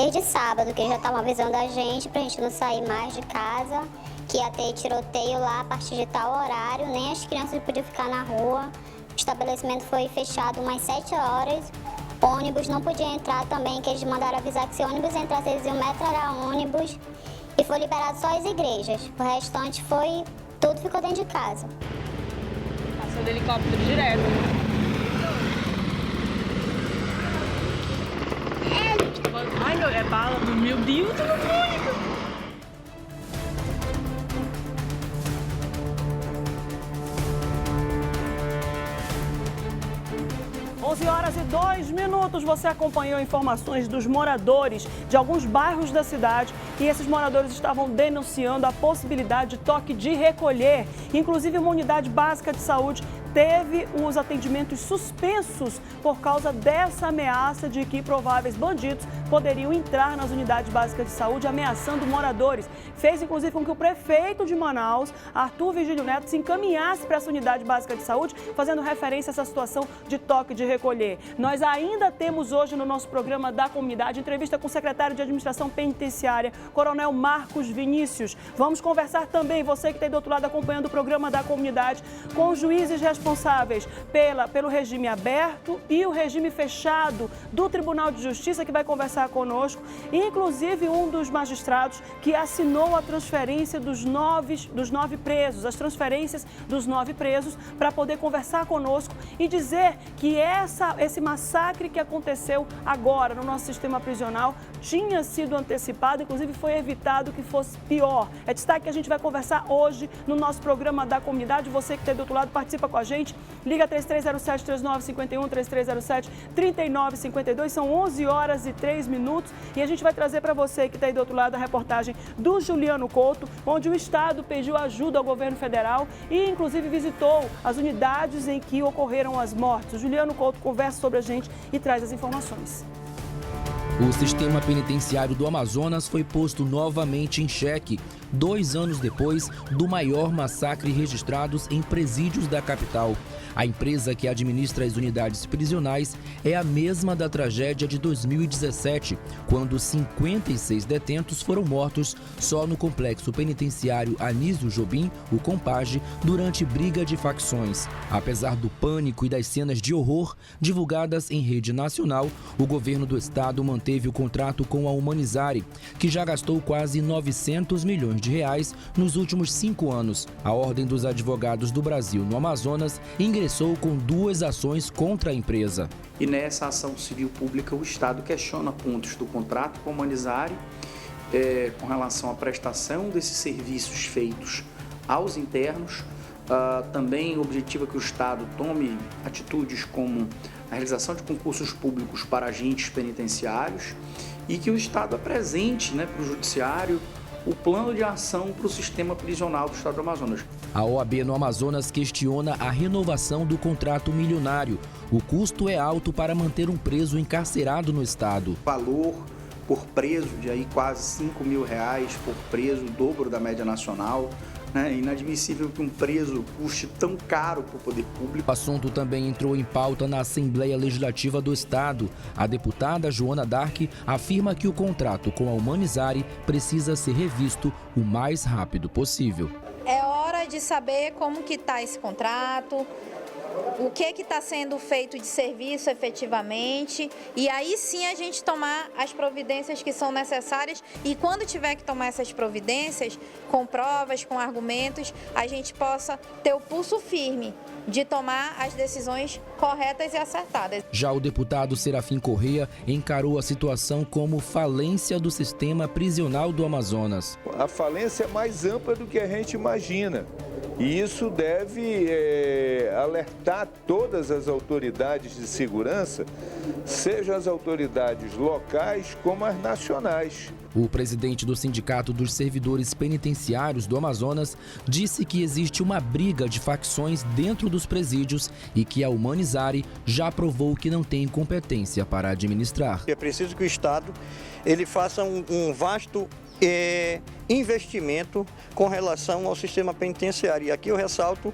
desde sábado, que eles já estavam avisando a gente pra gente não sair mais de casa, que ia ter tiroteio lá a partir de tal horário, nem as crianças podiam ficar na rua. O estabelecimento foi fechado umas 7 horas, ônibus não podia entrar também, que eles mandaram avisar que se ônibus entrasse eles iam metralhar ônibus, e foi liberado só as igrejas, o restante tudo ficou dentro de casa. Passou do helicóptero direto. Ai, é bala, meu Deus, telefônica. 11h02, você acompanhou informações dos moradores de alguns bairros da cidade e esses moradores estavam denunciando a possibilidade de toque de recolher. Inclusive, uma unidade básica de saúde teve os atendimentos suspensos por causa dessa ameaça de que prováveis bandidos poderiam entrar nas unidades básicas de saúde ameaçando moradores. Fez, inclusive, com que o prefeito de Manaus, Arthur Vigílio Neto, se encaminhasse para essa unidade básica de saúde, fazendo referência a essa situação de toque de recolher. Nós ainda temos hoje no nosso programa da comunidade entrevista com o secretário de Administração Penitenciária, Coronel Marcos Vinícius. Vamos conversar também, você que está aí do outro lado acompanhando o programa da comunidade, com os juízes responsáveis pelo regime aberto e o regime fechado do Tribunal de Justiça, que vai conversar conosco, inclusive um dos magistrados que assinou a transferência dos nove presos, as transferências dos 9 presos, para poder conversar conosco e dizer que esse massacre que aconteceu agora no nosso sistema prisional tinha sido antecipado, inclusive foi evitado que fosse pior. É destaque que a gente vai conversar hoje no nosso programa da comunidade. Você que está do outro lado, participa com a gente. Liga 3307-3951, 3307-3952. São 11h03 e a gente vai trazer para você que está aí do outro lado a reportagem do Juliano Couto, onde o Estado pediu ajuda ao governo federal e, inclusive, visitou as unidades em que ocorreram as mortes. O Juliano Couto conversa sobre a gente e traz as informações. O sistema penitenciário do Amazonas foi posto novamente em xeque, 2 anos depois do maior massacre registrados em presídios da capital. A empresa que administra as unidades prisionais é a mesma da tragédia de 2017, quando 56 detentos foram mortos só no complexo penitenciário Anísio Jobim, o Compage, durante briga de facções. Apesar do pânico e das cenas de horror divulgadas em rede nacional, o governo do estado manteve o contrato com a Humanizare, que já gastou quase 900 milhões de reais nos últimos 5 anos. A Ordem dos Advogados do Brasil no Amazonas ingressou com 2 ações contra a empresa. E nessa ação civil pública, o Estado questiona pontos do contrato com a Humanizare com relação à prestação desses serviços feitos aos internos. Também objetiva que o Estado tome atitudes como a realização de concursos públicos para agentes penitenciários e que o Estado apresente para o Judiciário o plano de ação para o sistema prisional do Estado do Amazonas. A OAB no Amazonas questiona a renovação do contrato milionário. O custo é alto para manter um preso encarcerado no estado. Valor por preso de aí quase R$5.000 por preso, o dobro da média nacional. É inadmissível que um preso custe tão caro para o poder público. O assunto também entrou em pauta na Assembleia Legislativa do Estado. A deputada Joana Dark afirma que o contrato com a Humanizare precisa ser revisto o mais rápido possível. É hora de saber como que está esse contrato, o que está sendo feito de serviço efetivamente, e aí sim a gente tomar as providências que são necessárias, e quando tiver que tomar essas providências, com provas, com argumentos, a gente possa ter o pulso firme de tomar as decisões corretas e acertadas. Já o deputado Serafim Corrêa encarou a situação como falência do sistema prisional do Amazonas. A falência é mais ampla do que a gente imagina. E isso deve alertar todas as autoridades de segurança, seja as autoridades locais como as nacionais. O presidente do Sindicato dos Servidores Penitenciários do Amazonas disse que existe uma briga de facções dentro dos presídios e que a Humanizare já provou que não tem competência para administrar. É preciso que o Estado ele faça um vasto investimento com relação ao sistema penitenciário. E aqui eu ressalto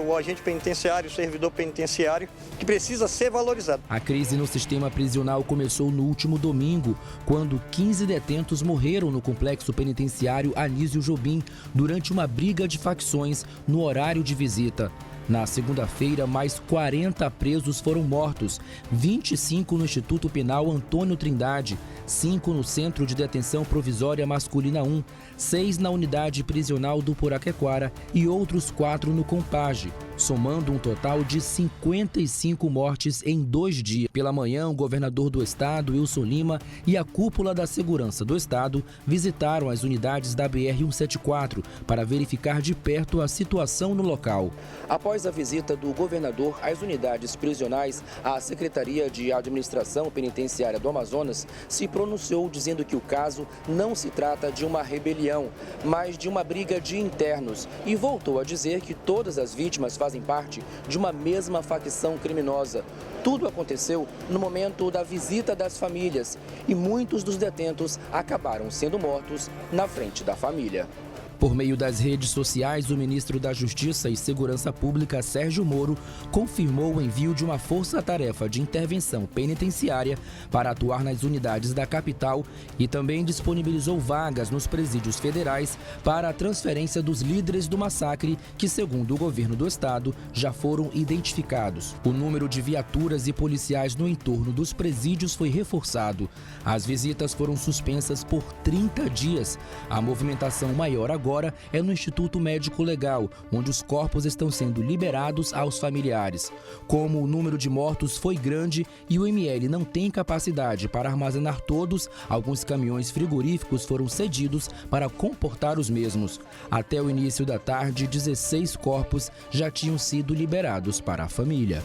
o agente penitenciário, o servidor penitenciário, que precisa ser valorizado. A crise no sistema prisional começou no último domingo, quando 15 detentos morreram no complexo penitenciário Anísio Jobim durante uma briga de facções no horário de visita. Na segunda-feira, mais 40 presos foram mortos, 25 no Instituto Penal Antônio Trindade, 5 no Centro de Detenção Provisória Masculina 1, 6 na Unidade Prisional do Poraquequara e outros 4 no Compage, somando um total de 55 mortes em 2 dias. Pela manhã, o governador do estado, Wilson Lima, e a cúpula da Segurança do Estado visitaram as unidades da BR-174 para verificar de perto a situação no local. Após a visita do governador às unidades prisionais, a Secretaria de Administração Penitenciária do Amazonas se pronunciou dizendo que o caso não se trata de uma rebelião, mas de uma briga de internos, e voltou a dizer que todas as vítimas fazem parte de uma mesma facção criminosa. Tudo aconteceu no momento da visita das famílias e muitos dos detentos acabaram sendo mortos na frente da família. Por meio das redes sociais, o ministro da Justiça e Segurança Pública, Sérgio Moro, confirmou o envio de uma força-tarefa de intervenção penitenciária para atuar nas unidades da capital e também disponibilizou vagas nos presídios federais para a transferência dos líderes do massacre, que, segundo o governo do estado, já foram identificados. O número de viaturas e policiais no entorno dos presídios foi reforçado. As visitas foram suspensas por 30 dias. A movimentação maior agora é no Instituto Médico Legal, onde os corpos estão sendo liberados aos familiares. Como o número de mortos foi grande e o ML não tem capacidade para armazenar todos, alguns caminhões frigoríficos foram cedidos para comportar os mesmos. Até o início da tarde, 16 corpos já tinham sido liberados para a família.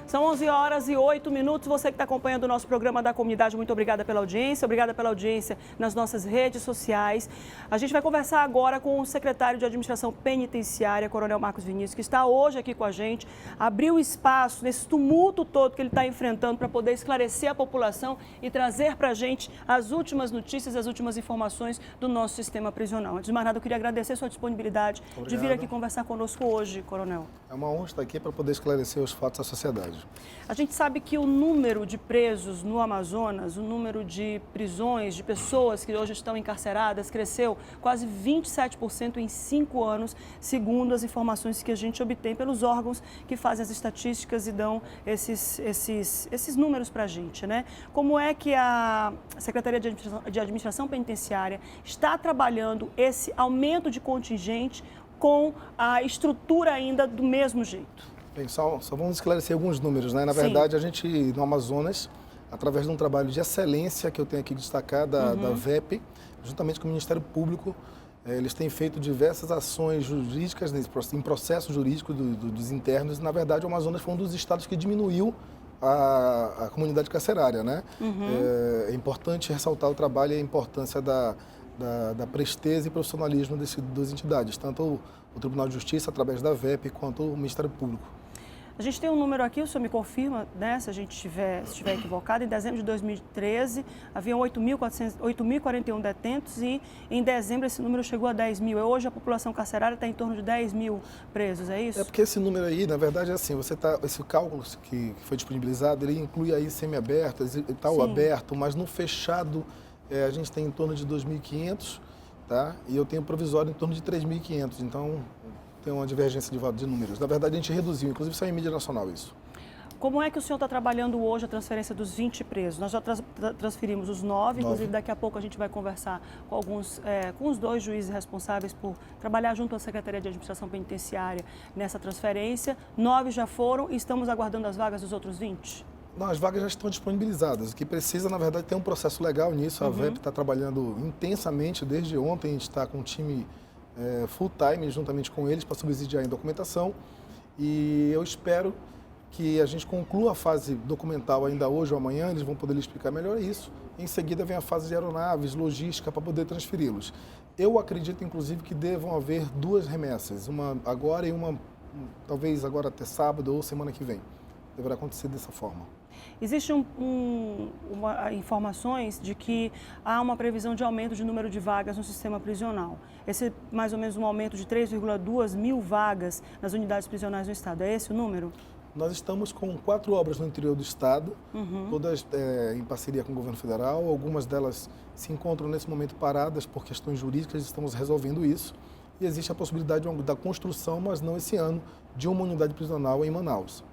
São 11h08. Você que está acompanhando o nosso programa da comunidade, muito obrigada pela audiência. Obrigada pela audiência nas nossas redes sociais. A gente vai conversar agora com o secretário de Administração Penitenciária, Coronel Marcos Vinícius, que está hoje aqui com a gente. Abriu espaço nesse tumulto todo que ele está enfrentando para poder esclarecer a população e trazer para a gente as últimas notícias, as últimas informações do nosso sistema prisional. Antes de mais nada, eu queria agradecer a sua disponibilidade de vir aqui conversar conosco hoje, Coronel. É uma honra estar aqui para poder esclarecer os fatos à sociedade. A gente sabe que o número de presos no Amazonas, o número de prisões, de pessoas que hoje estão encarceradas, cresceu quase 27% em 5 anos, segundo as informações que a gente obtém pelos órgãos que fazem as estatísticas e dão esses números para a gente, né? Como é que a Secretaria de Administração Penitenciária está trabalhando esse aumento de contingente com a estrutura ainda do mesmo jeito? Bem, só vamos esclarecer alguns números, né? Na verdade, a gente, no Amazonas, através de um trabalho de excelência que eu tenho aqui que destacar, da VEP, juntamente com o Ministério Público, eles têm feito diversas ações jurídicas em processo jurídico dos internos. Na verdade, o Amazonas foi um dos estados que diminuiu a comunidade carcerária, né? É importante ressaltar o trabalho e a importância da presteza e profissionalismo dessas duas entidades, tanto o Tribunal de Justiça, através da VEP, quanto o Ministério Público. A gente tem um número aqui, o senhor me confirma, né, se a gente estiver equivocado. Em dezembro de 2013, haviam 8.041 detentos e em dezembro esse número chegou a 10 mil. Hoje a população carcerária está em torno de 10 mil presos, é isso? É porque esse número aí, na verdade, é assim, esse cálculo que foi disponibilizado, ele inclui aí semi-aberto e tal, aberto, mas no fechado a gente tem em torno de 2.500, tá? E eu tenho provisório em torno de 3.500, então tem uma divergência de números. Na verdade, a gente reduziu, inclusive saiu em mídia nacional isso. Como é que o senhor está trabalhando hoje a transferência dos 20 presos? Nós já transferimos os 9, inclusive daqui a pouco a gente vai conversar com os 2 juízes responsáveis por trabalhar junto à Secretaria de Administração Penitenciária nessa transferência. 9 já foram e estamos aguardando as vagas dos outros 20? Não, as vagas já estão disponibilizadas. O que precisa, na verdade, ter um processo legal nisso. A VEP está trabalhando intensamente desde ontem, a gente está com um time full time juntamente com eles para subsidiar em documentação. E eu espero que a gente conclua a fase documental ainda hoje ou amanhã, eles vão poder lhe explicar melhor isso. Em seguida vem a fase de aeronaves, logística para poder transferi-los. Eu acredito, inclusive, que devam haver 2 remessas, uma agora e uma talvez agora até sábado ou semana que vem. Deverá acontecer dessa forma. Existem informações de que há uma previsão de aumento de número de vagas no sistema prisional. Esse é mais ou menos um aumento de 3,2 mil vagas nas unidades prisionais do Estado. É esse o número? Nós estamos com 4 obras no interior do Estado, todas em parceria com o governo federal. Algumas delas se encontram nesse momento paradas por questões jurídicas, estamos resolvendo isso. E existe a possibilidade da construção, mas não esse ano, de uma unidade prisional em Manaus.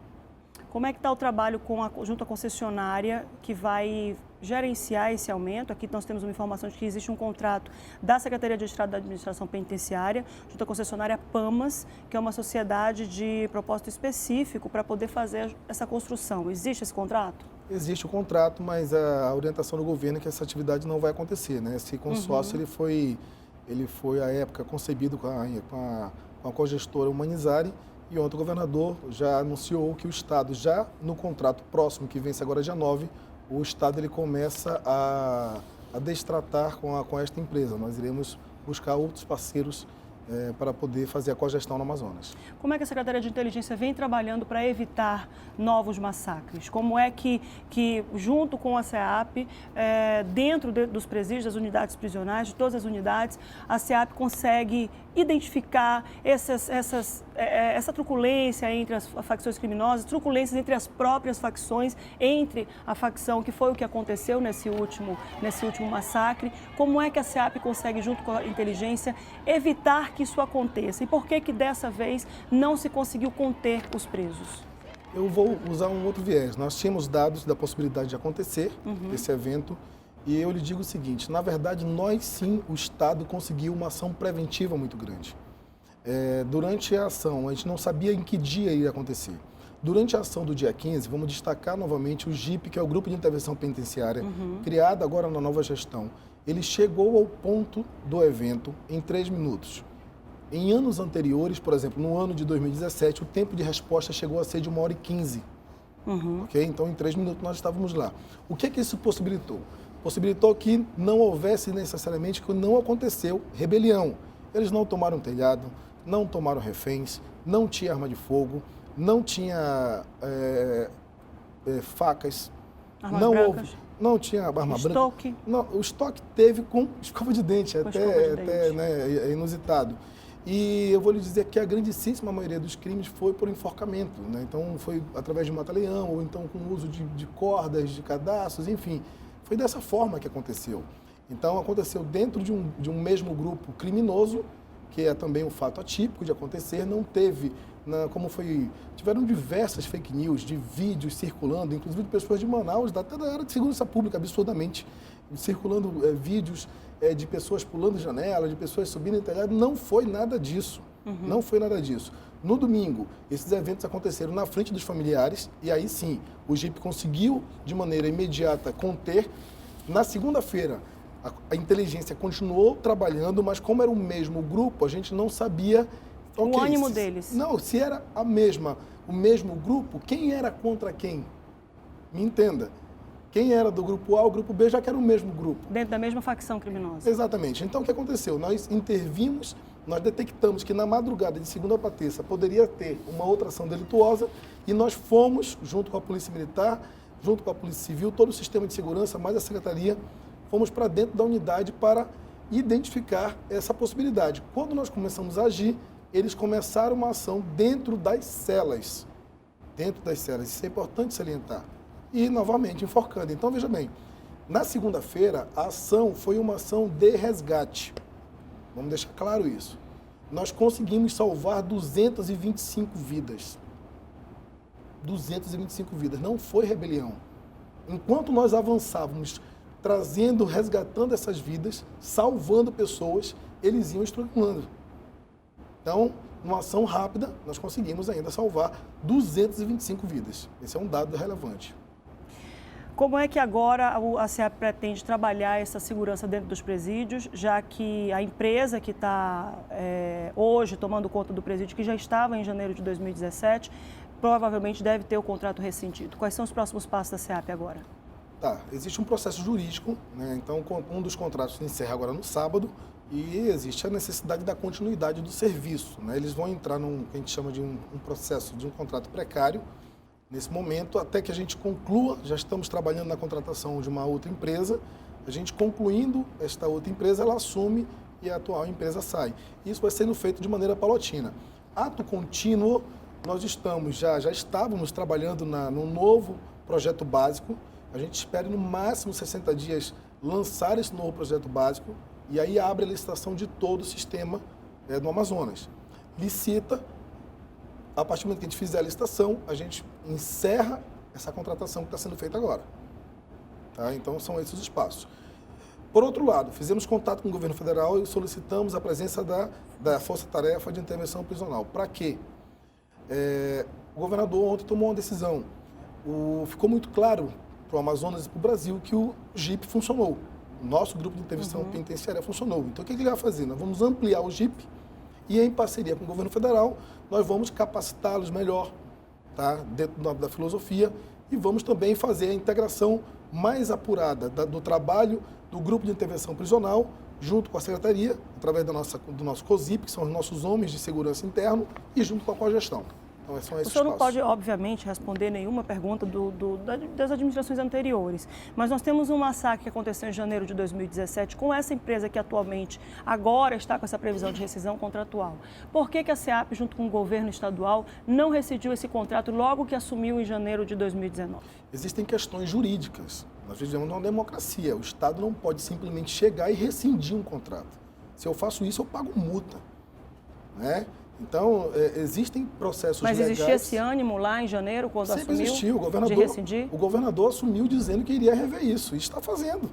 Como é que está o trabalho junto à concessionária que vai gerenciar esse aumento? Aqui nós temos uma informação de que existe um contrato da Secretaria de Estado da Administração Penitenciária, junto à concessionária PAMAS, que é uma sociedade de propósito específico para poder fazer essa construção. Existe esse contrato? Existe o contrato, mas a orientação do governo é que essa atividade não vai acontecer, né? Esse consórcio ele foi à época concebido com a cogestora Humanizare. E ontem o governador já anunciou que o Estado, já no contrato próximo, que vence agora dia 9, o Estado ele começa a destratar com esta empresa. Nós iremos buscar outros parceiros para poder fazer a cogestão no Amazonas. Como é que a Secretaria de Inteligência vem trabalhando para evitar novos massacres? Como é que junto com a SEAP, dentro dos presídios, das unidades prisionais, de todas as unidades, a SEAP consegue identificar essa truculência entre as facções criminosas, truculências entre as próprias facções, entre a facção, que foi o que aconteceu nesse último massacre? Como é que a SEAP consegue, junto com a inteligência, evitar que isso aconteça? E por que dessa vez não se conseguiu conter os presos? Eu vou usar um outro viés. Nós tínhamos dados da possibilidade de acontecer esse evento. E eu lhe digo o seguinte, na verdade, nós sim, o Estado conseguiu uma ação preventiva muito grande. Durante a ação, a gente não sabia em que dia iria acontecer. Durante a ação do dia 15, vamos destacar novamente o GIP, que é o Grupo de Intervenção Penitenciária, criado agora na nova gestão. Ele chegou ao ponto do evento em 3 minutos. Em anos anteriores, por exemplo, no ano de 2017, o tempo de resposta chegou a ser de 1h15. Okay? Então, em 3 minutos, nós estávamos lá. O que isso possibilitou? Possibilitou que não houvesse necessariamente, que não aconteceu rebelião. Eles não tomaram telhado, não tomaram reféns, não tinha arma de fogo, não tinha facas, não tinha arma branca. Não, o estoque teve com escova de dente, né, é inusitado. E eu vou lhe dizer que a grandíssima maioria dos crimes foi por enforcamento, né? Então foi através de mata-leão, ou então com o uso de cordas, de cadastros, enfim. Foi dessa forma que aconteceu. Então, aconteceu dentro de um mesmo grupo criminoso, que é também um fato atípico de acontecer, não teve, tiveram diversas fake news de vídeos circulando, inclusive de pessoas de Manaus, até da área de segurança pública, absurdamente, circulando vídeos de pessoas pulando janela, de pessoas subindo em telhado. Não foi nada disso, não foi nada disso. No domingo, esses eventos aconteceram na frente dos familiares e aí sim, o GIP conseguiu de maneira imediata conter. Na segunda-feira, a inteligência continuou trabalhando, mas como era o mesmo grupo, a gente não sabia o ânimo deles. Não, se era o mesmo grupo, quem era contra quem? Me entenda. Quem era do grupo A, o grupo B, já que era o mesmo grupo. Dentro da mesma facção criminosa. Exatamente. Então, o que aconteceu? Nós intervimos, nós detectamos que na madrugada de segunda para terça poderia ter uma outra ação delituosa e nós fomos, junto com a Polícia Militar, junto com a Polícia Civil, todo o sistema de segurança, mais a Secretaria, fomos para dentro da unidade para identificar essa possibilidade. Quando nós começamos a agir, eles começaram uma ação dentro das celas. Dentro das celas. Isso é importante salientar. E, novamente, enforcando. Então, veja bem, na segunda-feira, a ação foi uma ação de resgate. Vamos deixar claro isso. Nós conseguimos salvar 225 vidas. 225 vidas. Não foi rebelião. Enquanto nós avançávamos, resgatando essas vidas, salvando pessoas, eles iam estrangulando. Então, numa ação rápida, nós conseguimos ainda salvar 225 vidas. Esse é um dado relevante. Como é que agora a SEAP pretende trabalhar essa segurança dentro dos presídios, já que a empresa que está hoje tomando conta do presídio, que já estava em janeiro de 2017, provavelmente deve ter o contrato rescindido? Quais são os próximos passos da SEAP agora? Existe um processo jurídico, né? Então um dos contratos se encerra agora no sábado e existe a necessidade da continuidade do serviço, né? Eles vão entrar num que a gente chama de um processo de um contrato precário, Nesse momento, até que a gente conclua, já estamos trabalhando na contratação de uma outra empresa, a gente concluindo esta outra empresa, ela assume e a atual empresa sai. Isso vai sendo feito de maneira paulatina. Ato contínuo, nós já estávamos trabalhando num novo projeto básico, a gente espera no máximo 60 dias lançar esse novo projeto básico e aí abre a licitação de todo o sistema do Amazonas. Licita, a partir do momento que a gente fizer a licitação, a gente encerra essa contratação que está sendo feita agora. Tá? Então, são esses os passos. Por outro lado, fizemos contato com o governo federal e solicitamos a presença da Força-Tarefa de Intervenção Prisional. Para quê? O governador ontem tomou uma decisão. Ficou muito claro para o Amazonas e para o Brasil que o GIP funcionou. O nosso grupo de intervenção penitenciária funcionou. Então, o que ele vai fazer? Nós vamos ampliar o GIP e, em parceria com o governo federal, nós vamos capacitá-los melhor, tá? Dentro da filosofia, e vamos também fazer a integração mais apurada do trabalho do grupo de intervenção prisional, junto com a secretaria, através do nosso COSIP, que são os nossos homens de segurança interno, e junto com a cogestão. Então, são esses o senhor não passos. pode, obviamente, responder nenhuma pergunta das administrações anteriores, mas nós temos um massacre que aconteceu em janeiro de 2017 com essa empresa que atualmente agora está com essa previsão de rescisão contratual. Por que a SEAP, junto com o governo estadual, não rescindiu esse contrato logo que assumiu em janeiro de 2019? Existem questões jurídicas. Nós vivemos numa democracia. O Estado não pode simplesmente chegar e rescindir um contrato. Se eu faço isso, eu pago multa, né? Então, existem processos legais... Mas existia esse ânimo lá em janeiro, quando Sempre assumiu, existiu. de rescindir? O governador assumiu dizendo que iria rever isso. E está fazendo.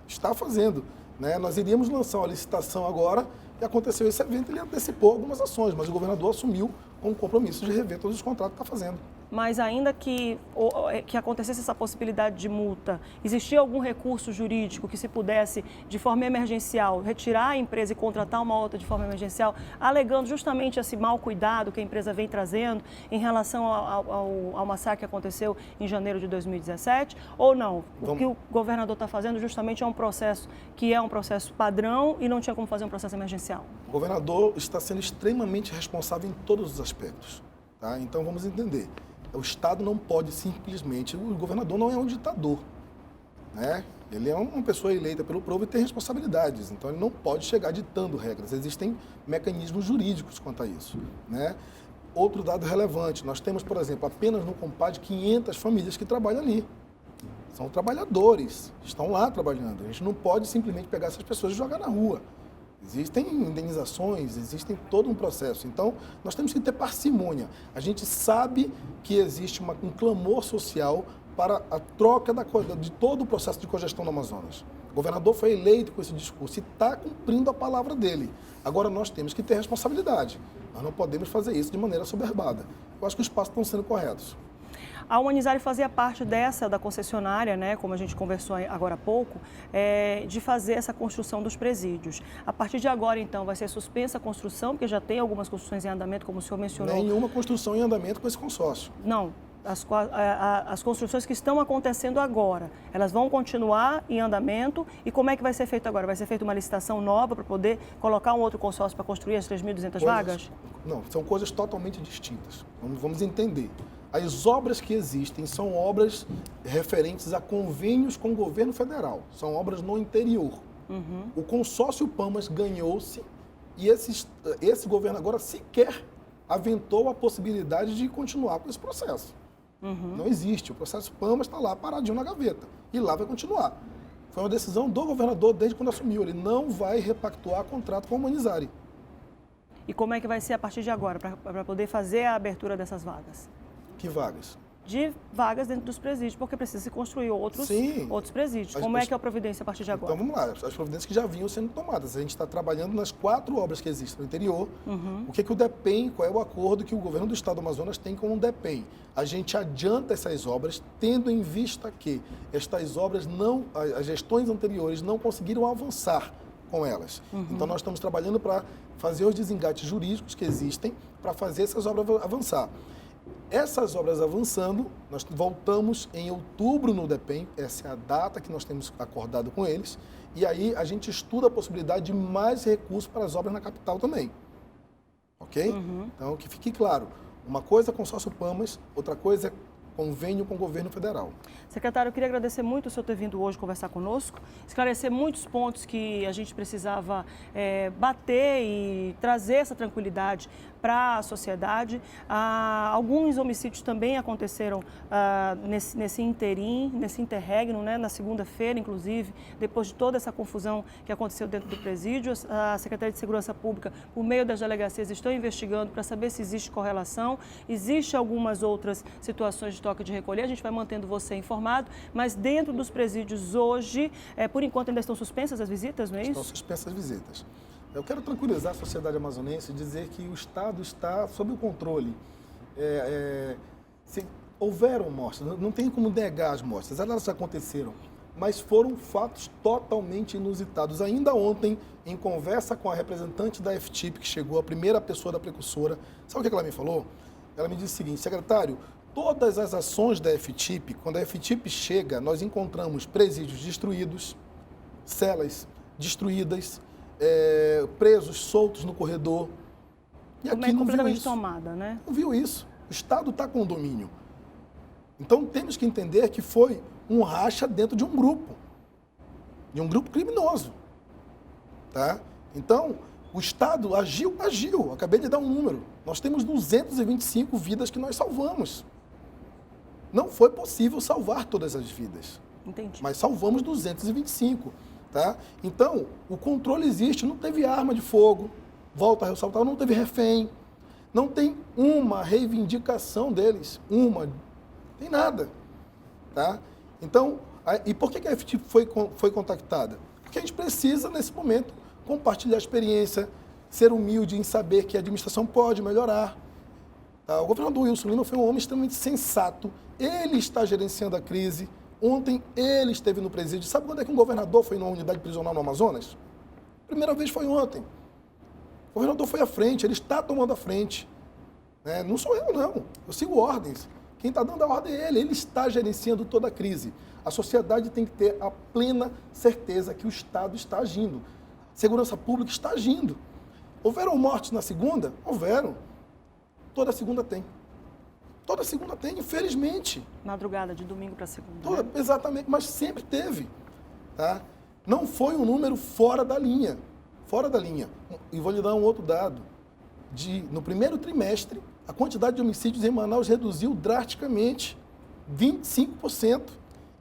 Está fazendo. Né? Nós iríamos lançar uma licitação agora e aconteceu esse evento, ele antecipou algumas ações, mas o governador assumiu um compromisso de rever todos os contratos que está fazendo. Mas ainda que acontecesse essa possibilidade de multa, existia algum recurso jurídico que se pudesse, de forma emergencial, retirar a empresa e contratar uma outra de forma emergencial, alegando justamente esse mau cuidado que a empresa vem trazendo em relação ao massacre que aconteceu em janeiro de 2017? Ou não? O que o governador está fazendo justamente é um processo que é um processo padrão e não tinha como fazer um processo emergencial? O governador está sendo extremamente responsável em todos os aspectos. Tá? Então, vamos entender. O Estado não pode simplesmente... O governador não é um ditador, né? Ele é uma pessoa eleita pelo povo e tem responsabilidades. Então, ele não pode chegar ditando regras. Existem mecanismos jurídicos quanto a isso, né? Outro dado relevante, nós temos, por exemplo, apenas no Compad 500 famílias que trabalham ali. São trabalhadores, estão lá trabalhando. A gente não pode simplesmente pegar essas pessoas e jogar na rua. Existem indenizações, existe todo um processo. Então, nós temos que ter parcimônia. A gente sabe que existe um clamor social para a troca de todo o processo de cogestão no Amazonas. O governador foi eleito com esse discurso e está cumprindo a palavra dele. Agora, nós temos que ter responsabilidade. Nós não podemos fazer isso de maneira soberbada. Eu acho que os passos estão sendo corretos. A Humanizare fazia parte da concessionária, né, como a gente conversou agora há pouco, de fazer essa construção dos presídios. A partir de agora, então, vai ser suspensa a construção, porque já tem algumas construções em andamento, como o senhor mencionou. Nenhuma construção em andamento com esse consórcio. Não. As construções que estão acontecendo agora, elas vão continuar em andamento e como é que vai ser feito agora? Vai ser feita uma licitação nova para poder colocar um outro consórcio para construir as 3.200 vagas? Não, são coisas totalmente distintas. Vamos entender. As obras que existem são obras referentes a convênios com o governo federal, são obras no interior. O consórcio Pamas ganhou-se e esse governo agora sequer aventou a possibilidade de continuar com esse processo. Não existe. O processo Pamas está lá paradinho na gaveta. E lá vai continuar. Foi uma decisão do governador desde quando assumiu. Ele não vai repactuar contrato com a Humanizare. E como é que vai ser a partir de agora, para poder fazer a abertura dessas vagas? Que vagas? De vagas dentro dos presídios, porque precisa se construir outros presídios. Como é que é a providência a partir de agora? Então, vamos lá. As providências que já vinham sendo tomadas. A gente está trabalhando nas 4 obras que existem no interior. O que o DEPEN, qual é o acordo que o governo do Estado do Amazonas tem com o DEPEN? A gente adianta essas obras, tendo em vista que estas obras as gestões anteriores não conseguiram avançar com elas. Então, nós estamos trabalhando para fazer os desengates jurídicos que existem para fazer essas obras avançar. Essas obras avançando, nós voltamos em outubro no DEPEN, essa é a data que nós temos acordado com eles, e aí a gente estuda a possibilidade de mais recursos para as obras na capital também. Ok? Então, que fique claro, uma coisa é consórcio Pamas, outra coisa é convênio com o governo federal. Secretário, eu queria agradecer muito o senhor ter vindo hoje conversar conosco, esclarecer muitos pontos que a gente precisava bater e trazer essa tranquilidade para a sociedade. Alguns homicídios também aconteceram nesse interregno, né, na segunda-feira, inclusive, depois de toda essa confusão que aconteceu dentro do presídio. A Secretaria de Segurança Pública, por meio das delegacias, estão investigando para saber se existe correlação. Existem algumas outras situações de toque de recolher, a gente vai mantendo você informado, mas dentro dos presídios hoje, por enquanto ainda estão suspensas as visitas, não é isso? Estão suspensas as visitas. Eu quero tranquilizar a sociedade amazonense e dizer que o Estado está sob o controle. Se houveram mortes, não tem como negar as mortes, elas aconteceram, mas foram fatos totalmente inusitados. Ainda ontem, em conversa com a representante da FTIP, que chegou, a primeira pessoa da precursora, sabe o que ela me falou? Ela me disse o seguinte: secretário, todas as ações da FTIP, quando a FTIP chega, nós encontramos presídios destruídos, celas destruídas, presos soltos no corredor. E aqui não viu isso. Tomada, né? Não viu isso. O Estado está com domínio. Então temos que entender que foi um racha dentro de um grupo criminoso. Tá? Então, o Estado agiu. Acabei de dar um número. Nós temos 225 vidas que nós salvamos. Não foi possível salvar todas as vidas. Entendi. Mas salvamos 225. Tá? Então, o controle existe, não teve arma de fogo, volto a ressaltar, não teve refém, não tem uma reivindicação deles, não tem nada. Tá? Então, e por que a FTIP foi contactada? Porque a gente precisa, nesse momento, compartilhar a experiência, ser humilde em saber que a administração pode melhorar. Tá? O governador Wilson Lima foi um homem extremamente sensato, ele está gerenciando a crise. Ontem ele esteve no presídio. Sabe quando é que um governador foi numa unidade prisional no Amazonas? Primeira vez foi ontem. O governador foi à frente, ele está tomando a frente. Não sou eu, não. Eu sigo ordens. Quem está dando a ordem é ele. Ele está gerenciando toda a crise. A sociedade tem que ter a plena certeza que o Estado está agindo. A segurança pública está agindo. Houveram mortes na segunda? Houveram. Toda segunda tem. Toda segunda tem, infelizmente. Madrugada, de domingo para segunda. Né? Exatamente, mas sempre teve. Tá? Não foi um número fora da linha. Fora da linha. E vou lhe dar um outro dado. No primeiro trimestre, a quantidade de homicídios em Manaus reduziu drasticamente, 25%.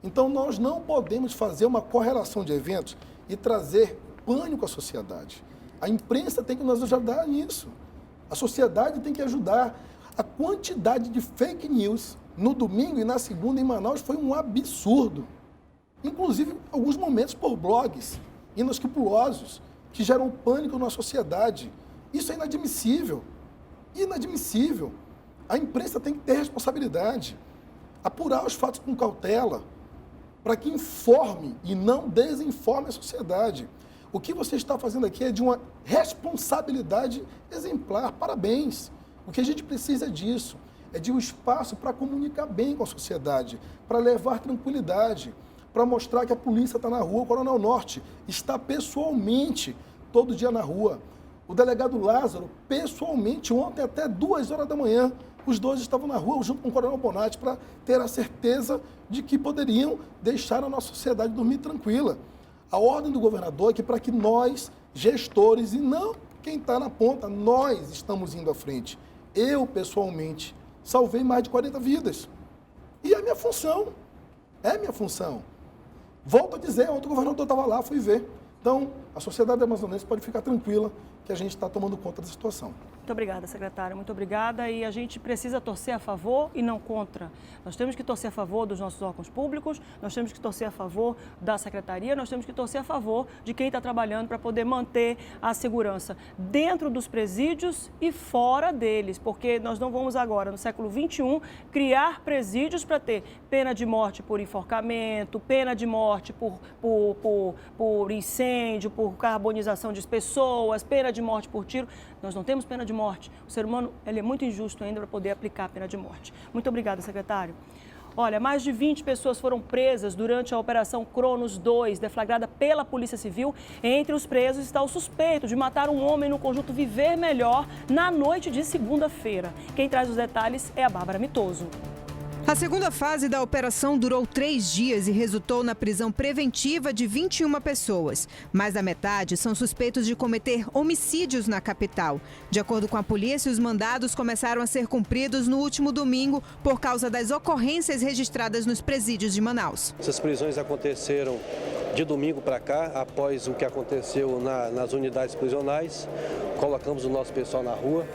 Então, nós não podemos fazer uma correlação de eventos e trazer pânico à sociedade. A imprensa tem que nos ajudar nisso. A sociedade tem que ajudar. A quantidade de fake news no domingo e na segunda em Manaus foi um absurdo. Inclusive, alguns momentos por blogs inescrupulosos que geram pânico na sociedade. Isso é inadmissível. Inadmissível. A imprensa tem que ter responsabilidade. Apurar os fatos com cautela para que informe e não desinforme a sociedade. O que você está fazendo aqui é de uma responsabilidade exemplar. Parabéns. O que a gente precisa é disso, é de um espaço para comunicar bem com a sociedade, para levar tranquilidade, para mostrar que a polícia está na rua. O Coronel Norte está pessoalmente todo dia na rua. O delegado Lázaro, pessoalmente, ontem até 2 horas da manhã, os dois estavam na rua junto com o Coronel Bonatti para ter a certeza de que poderiam deixar a nossa sociedade dormir tranquila. A ordem do governador é que para que nós, gestores, e não quem está na ponta, nós estamos indo à frente. Eu, pessoalmente, salvei mais de 40 vidas. E é minha função. É minha função. Volto a dizer, ontem o governador estava lá, fui ver. Então, a sociedade amazonense pode ficar tranquila que a gente está tomando conta da situação. Muito obrigada, secretária. Muito obrigada. E a gente precisa torcer a favor e não contra. Nós temos que torcer a favor dos nossos órgãos públicos, nós temos que torcer a favor da secretaria, nós temos que torcer a favor de quem está trabalhando para poder manter a segurança dentro dos presídios e fora deles, porque nós não vamos agora, no século XXI, criar presídios para ter pena de morte por enforcamento, pena de morte por incêndio, por carbonização de pessoas, pena de morte por tiro. Nós não temos pena de morte. O ser humano ele é muito injusto ainda para poder aplicar a pena de morte. Muito obrigada, secretário. Olha, mais de 20 pessoas foram presas durante a Operação Cronos 2, deflagrada pela Polícia Civil. Entre os presos está o suspeito de matar um homem no conjunto Viver Melhor na noite de segunda-feira. Quem traz os detalhes é a Bárbara Mitoso. A segunda fase da operação durou 3 dias e resultou na prisão preventiva de 21 pessoas. Mais da metade são suspeitos de cometer homicídios na capital. De acordo com a polícia, os mandados começaram a ser cumpridos no último domingo por causa das ocorrências registradas nos presídios de Manaus. Essas prisões aconteceram de domingo para cá, após o que aconteceu nas unidades prisionais. Colocamos o nosso pessoal na rua.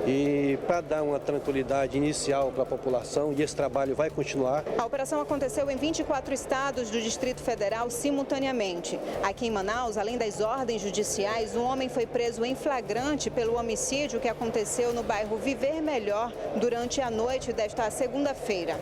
E para dar uma tranquilidade inicial para a população, e esse trabalho vai continuar. A operação aconteceu em 24 estados do Distrito Federal simultaneamente. Aqui em Manaus, além das ordens judiciais, um homem foi preso em flagrante pelo homicídio que aconteceu no bairro Viver Melhor durante a noite desta segunda-feira.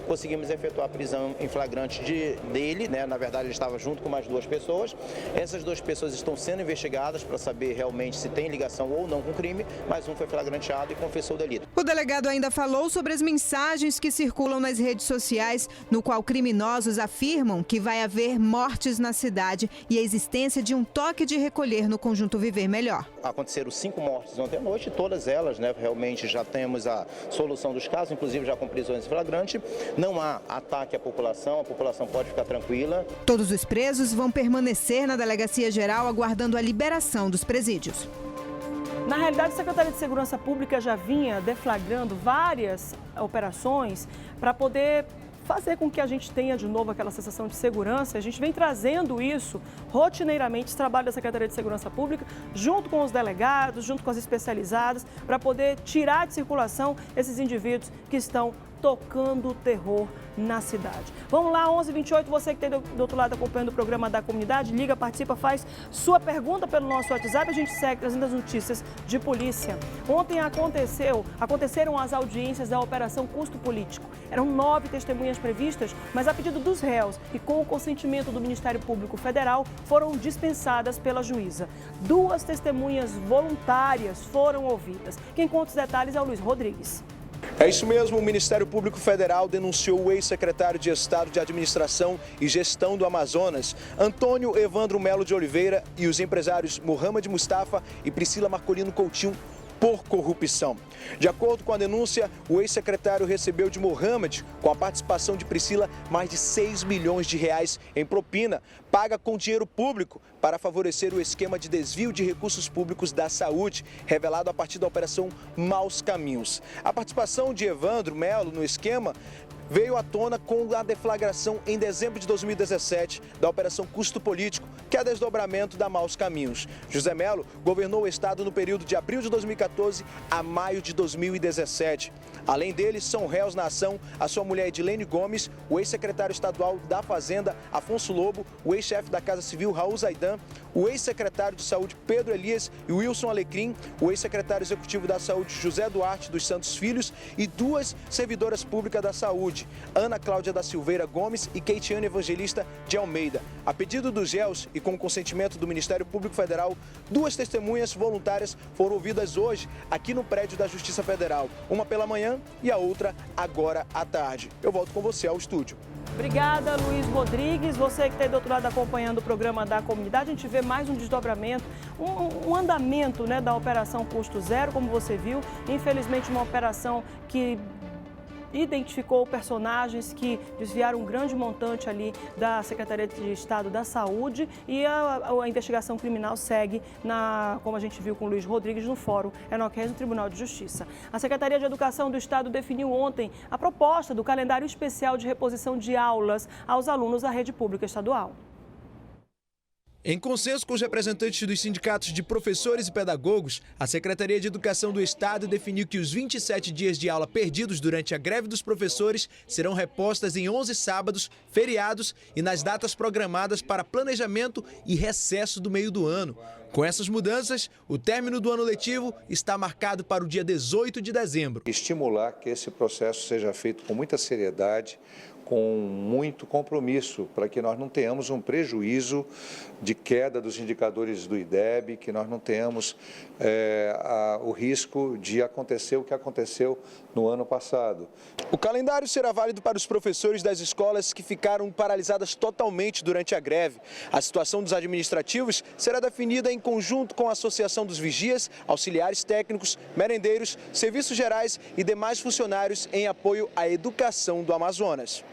Conseguimos efetuar a prisão em flagrante dele, né? Na verdade ele estava junto com mais 2 pessoas. Essas 2 pessoas estão sendo investigadas para saber realmente se tem ligação ou não com o crime, mas um foi flagrante e confessou o delito. O delegado ainda falou sobre as mensagens que circulam nas redes sociais, no qual criminosos afirmam que vai haver mortes na cidade e a existência de um toque de recolher no conjunto Viver Melhor. Aconteceram 5 mortes ontem à noite, todas elas, né, realmente já temos a solução dos casos, inclusive já com prisões em flagrante. Não há ataque à população, a população pode ficar tranquila. Todos os presos vão permanecer na Delegacia Geral aguardando a liberação dos presídios. Na realidade, a Secretaria de Segurança Pública já vinha deflagrando várias operações para poder fazer com que a gente tenha de novo aquela sensação de segurança. A gente vem trazendo isso rotineiramente, esse trabalho da Secretaria de Segurança Pública, junto com os delegados, junto com as especializadas, para poder tirar de circulação esses indivíduos que estão tocando o terror na cidade. Vamos lá, 11h28, você que está do outro lado acompanhando o programa da comunidade, liga, participa, faz sua pergunta pelo nosso WhatsApp, a gente segue trazendo as notícias de polícia. Ontem aconteceram as audiências da Operação Custo Político. Eram 9 testemunhas previstas, mas a pedido dos réus e com o consentimento do Ministério Público Federal, foram dispensadas pela juíza. 2 testemunhas voluntárias foram ouvidas. Quem conta os detalhes é o Luiz Rodrigues. É isso mesmo, o Ministério Público Federal denunciou o ex-secretário de Estado de Administração e Gestão do Amazonas, Antônio Evandro Melo de Oliveira, e os empresários Mohamed Mustafa e Priscila Marcolino Coutinho por corrupção. De acordo com a denúncia, o ex-secretário recebeu de Mohamed, com a participação de Priscila, mais de 6 milhões de reais em propina, paga com dinheiro público para favorecer o esquema de desvio de recursos públicos da saúde, revelado a partir da Operação Maus Caminhos. A participação de Evandro Melo no esquema veio à tona com a deflagração em dezembro de 2017 da Operação Custo Político, que é desdobramento da Maus Caminhos. José Melo governou o estado no período de abril de 2014 a maio de 2017. Além dele, são réus na ação a sua mulher Edilene Gomes, o ex-secretário estadual da Fazenda, Afonso Lobo, o ex-chefe da Casa Civil, Raul Zaidan, o ex-secretário de Saúde, Pedro Elias, e Wilson Alecrim, o ex-secretário executivo da Saúde, José Duarte dos Santos Filhos, e 2 servidoras públicas da saúde, Ana Cláudia da Silveira Gomes e Keitiane Evangelista de Almeida. A pedido dos réus e com o consentimento do Ministério Público Federal, 2 testemunhas voluntárias foram ouvidas hoje aqui no prédio da Justiça Federal. Uma pela manhã e a outra agora à tarde. Eu volto com você ao estúdio. Obrigada, Luiz Rodrigues. Você que está aí do outro lado acompanhando o programa da comunidade, a gente vê mais um desdobramento, um andamento, né, da Operação Custo Zero, como você viu. Infelizmente, uma operação que identificou personagens que desviaram um grande montante ali da Secretaria de Estado da Saúde, e a investigação criminal segue, como a gente viu com o Luiz Rodrigues, no Fórum Enoque Reis, no Tribunal de Justiça. A Secretaria de Educação do Estado definiu ontem a proposta do calendário especial de reposição de aulas aos alunos da rede pública estadual. Em consenso com os representantes dos sindicatos de professores e pedagogos, a Secretaria de Educação do Estado definiu que os 27 dias de aula perdidos durante a greve dos professores serão repostas em 11 sábados, feriados e nas datas programadas para planejamento e recesso do meio do ano. Com essas mudanças, o término do ano letivo está marcado para o dia 18 de dezembro. Estimular que esse processo seja feito com muita seriedade, com muito compromisso para que nós não tenhamos um prejuízo de queda dos indicadores do IDEB, que nós não tenhamos o risco de acontecer o que aconteceu no ano passado. O calendário será válido para os professores das escolas que ficaram paralisadas totalmente durante a greve. A situação dos administrativos será definida em conjunto com a Associação dos Vigias, auxiliares técnicos, merendeiros, serviços gerais e demais funcionários em apoio à educação do Amazonas.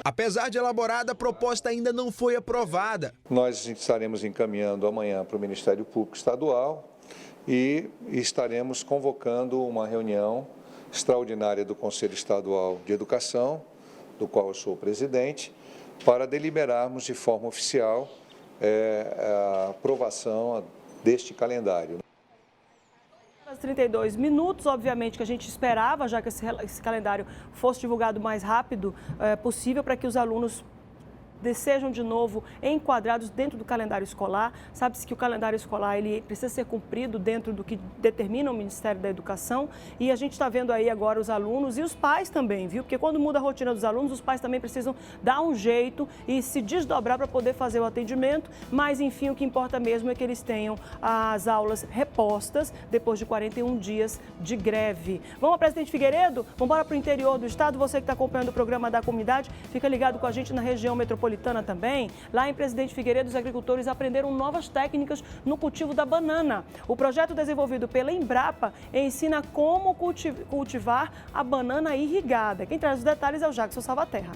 Apesar de elaborada, a proposta ainda não foi aprovada. Nós estaremos encaminhando amanhã para o Ministério Público Estadual e estaremos convocando uma reunião extraordinária do Conselho Estadual de Educação, do qual eu sou presidente, para deliberarmos de forma oficial a aprovação deste calendário. 32 minutos, obviamente que a gente esperava, já que esse calendário fosse divulgado o mais rápido possível para que os alunos sejam de novo enquadrados dentro do calendário escolar. Sabe-se que o calendário escolar ele precisa ser cumprido dentro do que determina o Ministério da Educação e a gente está vendo aí agora os alunos e os pais também, viu? Porque quando muda a rotina dos alunos, os pais também precisam dar um jeito e se desdobrar para poder fazer o atendimento, mas enfim, o que importa mesmo é que eles tenham as aulas repostas depois de 41 dias de greve. Vamos ao Presidente Figueiredo? Vamos embora para o interior do estado. Você que está acompanhando o programa da comunidade, fica ligado com a gente na região metropolitana também. Lá em Presidente Figueiredo, os agricultores aprenderam novas técnicas no cultivo da banana. O projeto desenvolvido pela Embrapa ensina como cultivar a banana irrigada. Quem traz os detalhes é o Jackson Salvaterra.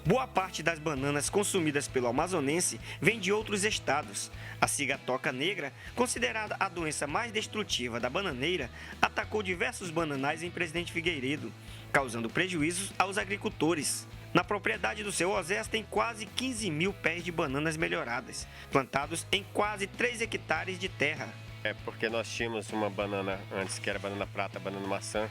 Boa parte das bananas consumidas pelo amazonense vem de outros estados. A cigatoca negra, considerada a doença mais destrutiva da bananeira, atacou diversos bananais em Presidente Figueiredo, causando prejuízos aos agricultores. Na propriedade do seu Osés tem quase 15 mil pés de bananas melhoradas, plantados em quase 3 hectares de terra. É porque nós tínhamos uma banana antes que era banana prata, banana maçã,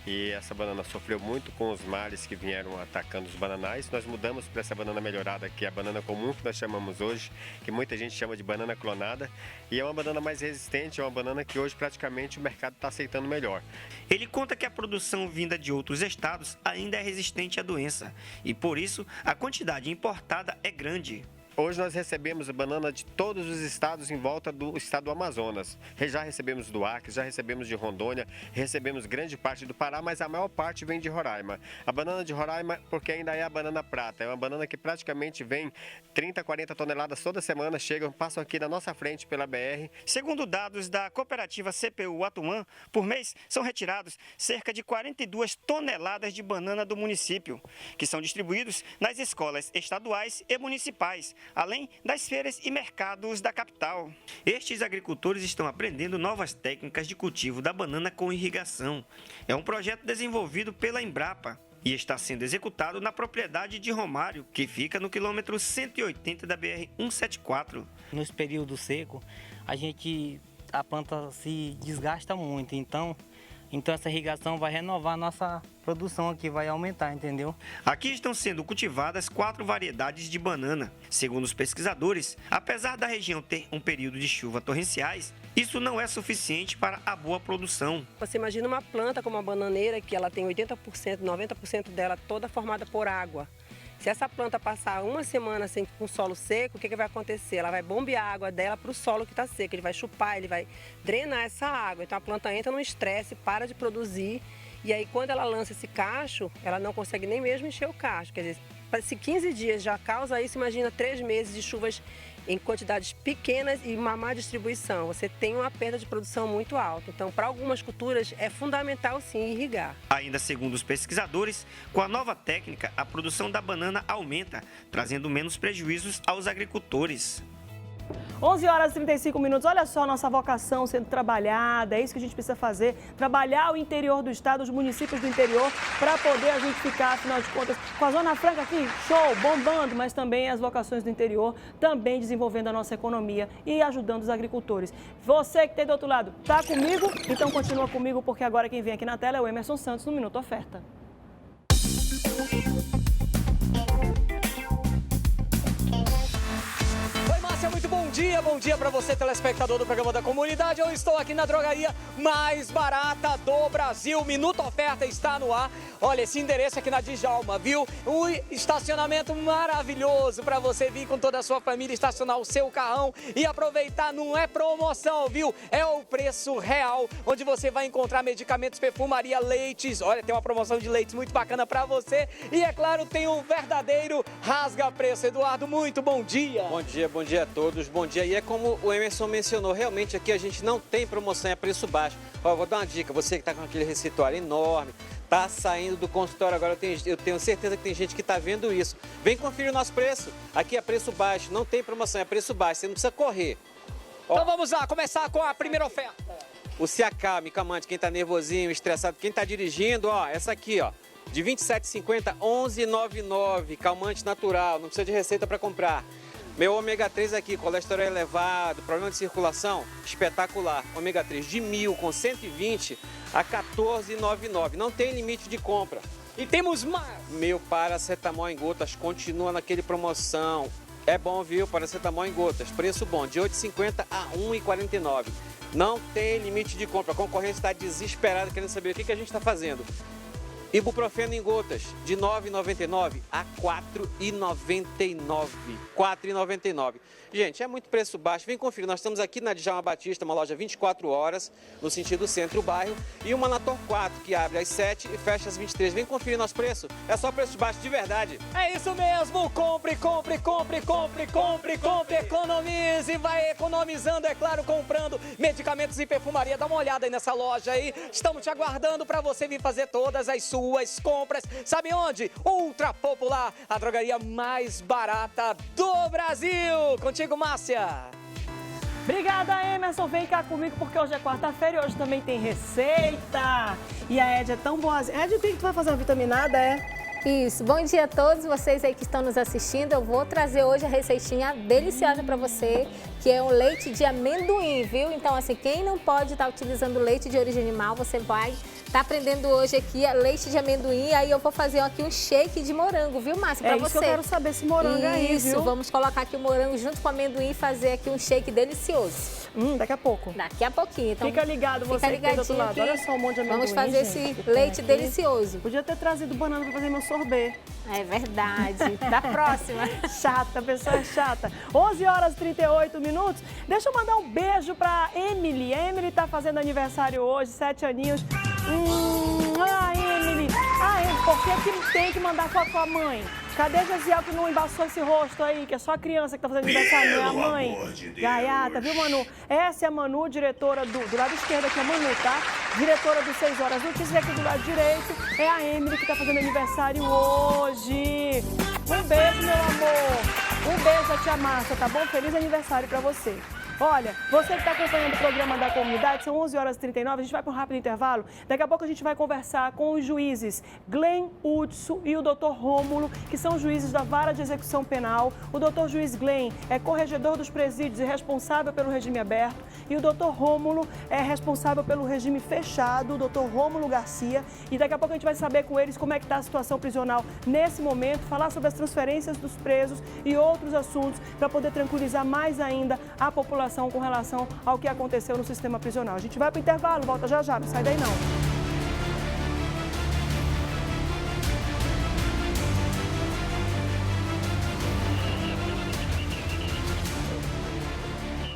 e essa banana sofreu muito com os males que vieram atacando os bananais. Nós mudamos para essa banana melhorada, que é a banana comum que nós chamamos hoje, que muita gente chama de banana clonada, e é uma banana mais resistente, é uma banana que hoje praticamente o mercado está aceitando melhor. Ele conta que a produção vinda de outros estados ainda é resistente à doença e por isso a quantidade importada é grande. Hoje nós recebemos a banana de todos os estados em volta do estado do Amazonas. Já recebemos do Acre, já recebemos de Rondônia, recebemos grande parte do Pará, mas a maior parte vem de Roraima. A banana de Roraima, porque ainda é a banana prata, é uma banana que praticamente vem 30, 40 toneladas toda semana, passam aqui na nossa frente pela BR. Segundo dados da cooperativa CPU Atuã, por mês são retirados cerca de 42 toneladas de banana do município, que são distribuídos nas escolas estaduais e municipais, além das feiras e mercados da capital. Estes agricultores estão aprendendo novas técnicas de cultivo da banana com irrigação. É um projeto desenvolvido pela Embrapa e está sendo executado na propriedade de Romário, que fica no quilômetro 180 da BR-174. Nos períodos secos, a planta se desgasta muito, então essa irrigação vai renovar a nossa produção aqui, vai aumentar, entendeu? Aqui estão sendo cultivadas 4 variedades de banana. Segundo os pesquisadores, apesar da região ter um período de chuva torrenciais, isso não é suficiente para a boa produção. Você imagina uma planta como a bananeira, que ela tem 80%, 90% dela toda formada por água. Se essa planta passar uma semana sem com solo seco, o que vai acontecer? Ela vai bombear a água dela para o solo que está seco, ele vai chupar, ele vai drenar essa água. Então a planta entra num estresse, para de produzir, e aí quando ela lança esse cacho, ela não consegue nem mesmo encher o cacho. Quer dizer, se 15 dias já causa isso, imagina 3 meses de chuvas em quantidades pequenas e uma má distribuição. Você tem uma perda de produção muito alta. Então, para algumas culturas, é fundamental, sim, irrigar. Ainda segundo os pesquisadores, com a nova técnica, a produção da banana aumenta, trazendo menos prejuízos aos agricultores. 11 horas e 35 minutos. Olha só a nossa vocação sendo trabalhada. É isso que a gente precisa fazer. Trabalhar o interior do estado, os municípios do interior, para poder a gente ficar, afinal de contas, com a Zona Franca aqui, show, bombando, mas também as vocações do interior, também desenvolvendo a nossa economia e ajudando os agricultores. Você que tem do outro lado, tá comigo? Então continua comigo, porque agora quem vem aqui na tela é o Emerson Santos no Minuto Oferta. Muito bom bom dia para você, telespectador do programa da comunidade. Eu estou aqui na drogaria mais barata do Brasil. Minuto Oferta está no ar. Olha, esse endereço aqui na Djalma, viu? Um estacionamento maravilhoso para você vir com toda a sua família, estacionar o seu carrão e aproveitar. Não é promoção, viu? É o preço real, onde você vai encontrar medicamentos, perfumaria, leites. Olha, tem uma promoção de leites muito bacana para você. E é claro, tem um verdadeiro rasga-preço. Eduardo, muito bom dia. Bom dia a todos. Bom dia. E é como o Emerson mencionou, realmente aqui a gente não tem promoção, é preço baixo. Ó, vou dar uma dica, você que está com aquele receituário enorme, tá saindo do consultório agora, eu tenho certeza que tem gente que está vendo isso. Vem conferir o nosso preço. Aqui é preço baixo, não tem promoção, é preço baixo, você não precisa correr. Ó, então vamos lá, começar com a primeira oferta. O Se Acalme, calmante, quem está nervosinho, estressado, quem está dirigindo, ó, essa aqui, ó, de R$ 27,50, 11,99, calmante natural, não precisa de receita para comprar. Meu ômega 3 aqui, colesterol elevado, problema de circulação, espetacular. Ômega 3 de 1.000 com 120 a 14,99. Não tem limite de compra. E temos mais. Meu paracetamol em gotas continua naquele promoção. É bom, viu? Paracetamol em gotas. Preço bom, de 8,50 a 1,49. Não tem limite de compra. A concorrência está desesperada querendo saber o que a gente está fazendo. Ibuprofeno em gotas, de R$ 9,99 a R$ 4,99. R$ 4,99. Gente, é muito preço baixo. Vem conferir, nós estamos aqui na Djalma Batista, uma loja 24 horas, no sentido centro-bairro, e uma na Torquato, que abre às 7 e fecha às 23. Vem conferir nosso preço, é só preço baixo de verdade. É isso mesmo, compre, economize, vai economizando, é claro, comprando medicamentos e perfumaria. Dá uma olhada aí nessa loja aí, estamos te aguardando para você vir fazer todas as suas compras. Sabe onde? Ultra Popular, a drogaria mais barata do Brasil. Contigo, Márcia. Obrigada, Emerson. Vem cá comigo porque hoje é quarta-feira e hoje também tem receita. E a Ed é tão boazinha. Ed, o que tu vai fazer uma vitaminada, é? Isso. Bom dia a todos vocês aí que estão nos assistindo. Eu vou trazer hoje a receitinha deliciosa para você, que é um leite de amendoim, viu? Então, assim, quem não pode estar utilizando leite de origem animal, você vai estar aprendendo hoje aqui leite de amendoim. Aí eu vou fazer aqui um shake de morango, viu, Márcia? Para você. Isso que eu quero saber, esse morango aí, viu? Isso, vamos colocar aqui o morango junto com o amendoim e fazer aqui um shake delicioso. Daqui a pouco. Daqui a pouquinho. Então, fica ligado, você que tá do outro lado. Olha só um monte de amendoim, vamos fazer gente, esse leite delicioso. Podia ter trazido banana para fazer meu sorbet. É verdade. Da próxima. Chata, pessoa é chata. 11 horas e 38 minutos. Deixa eu mandar um beijo pra Emily. A Emily tá fazendo aniversário hoje, 7 aninhos. Emily. Por que tem que mandar foto com a mãe? Cadê Gesiel que não embaçou esse rosto aí? Que é só a criança que tá fazendo aniversário, não é a mãe? Amor de Deus. Gaiata, viu, Manu? Essa é a Manu, diretora do lado esquerdo aqui, é a Manu, tá? Diretora do 6 Horas Notícias, aqui do lado direito é a Emily que tá fazendo aniversário hoje. Um beijo, meu amor. Um beijo a tia Márcia, tá bom? Feliz aniversário pra você. Olha, você que está acompanhando o programa da comunidade, são 11 horas e 39, a gente vai para um rápido intervalo. Daqui a pouco a gente vai conversar com os juízes Glenn Hudson e o Dr. Rômulo, que são juízes da Vara de Execução Penal. O Dr. Juiz Glenn é corregedor dos presídios e responsável pelo regime aberto. E o Dr. Rômulo é responsável pelo regime fechado, o Dr. Rômulo Garcia. E daqui a pouco a gente vai saber com eles como é que está a situação prisional nesse momento, falar sobre as transferências dos presos e outros assuntos para poder tranquilizar mais ainda a população com relação ao que aconteceu no sistema prisional. A gente vai para o intervalo, volta já já, não sai daí não.